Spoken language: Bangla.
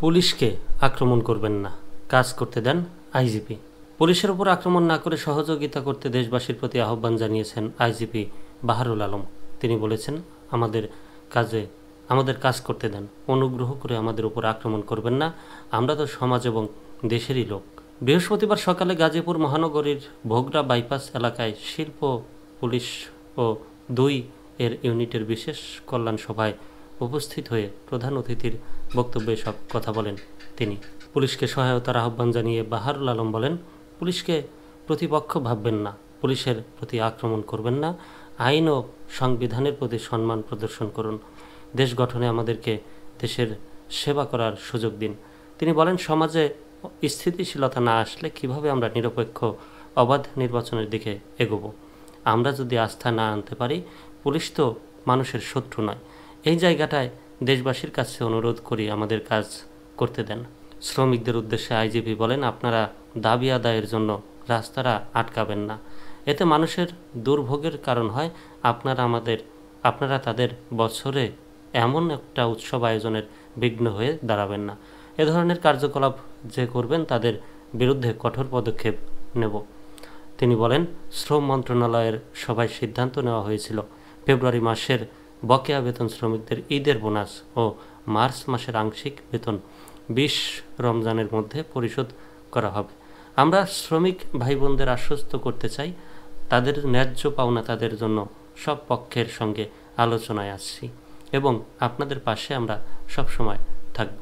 পুলিশকে আক্রমণ করবেন না, কাজ করতে দেন আইজিপি। পুলিশের উপর আক্রমণ না করে সহযোগিতা করতে দেশবাসীর প্রতি আহ্বান জানিয়েছেন আইজিপি বাহারুল আলম। তিনি বলেছেন, আমাদের কাজ করতে দেন, অনুগ্রহ করে আমাদের উপর আক্রমণ করবেন না, আমরা তো সমাজ এবং দেশেরই লোক। বৃহস্পতিবার সকালে গাজীপুর মহানগরীর ভোগড়া বাইপাস এলাকায় শিল্প পুলিশ ও 2 এর ইউনিটের বিশেষ কল্যাণ সভায় উপস্থিত হয়ে প্রধান অতিথির বক্তব্যে সব কথা বলেন তিনি। পুলিশকে সহায়তার আহ্বান জানিয়ে বাহারুল আলম বলেন, পুলিশকে প্রতিপক্ষ ভাববেন না, পুলিশের প্রতি আক্রমণ করবেন না, আইন ও সংবিধানের প্রতি সম্মান প্রদর্শন করুন, দেশ গঠনে আমাদেরকে দেশের সেবা করার সুযোগ দিন। তিনি বলেন, সমাজে স্থিতিশীলতা না আসলে কিভাবে আমরা নিরপেক্ষ অবাধ নির্বাচনের দিকে এগোব? আমরা যদি আস্থা না আনতে পারি, পুলিশ তো মানুষের শত্রু নয়। এই জায়গাটায় দেশবাসীর কাছে অনুরোধ করি, আমাদের কাজ করতে দেন। শ্রমিকদের উদ্দেশ্যে আইজিপি বলেন, আপনারা দাবি আদায়ের জন্য রাস্তারা আটকাবেন না, এতে মানুষের দুর্ভোগের কারণ হয়। আপনারা তাদের বছরে এমন একটা উৎসব আয়োজনের বিঘ্ন হয়ে দাঁড়াবেন না। এ ধরনের কার্যকলাপ যে করবেন তাদের বিরুদ্ধে কঠোর পদক্ষেপ নেব। তিনি বলেন, শ্রম মন্ত্রণালয়ের সভায় সিদ্ধান্ত নেওয়া হয়েছিল, ফেব্রুয়ারি মাসের বকেয়া বেতন শ্রমিকদের ঈদের বোনাস ও মার্চ মাসের আংশিক বেতন 20 রমজানের মধ্যে পরিশোধ করা হবে। আমরা শ্রমিক ভাই বোনদের আশ্বস্ত করতে চাই, তাদের ন্যায্য পাওনা তাদের জন্য সব পক্ষের সঙ্গে আলোচনায় আসছি এবং আপনাদের পাশে আমরা সবসময় থাকব।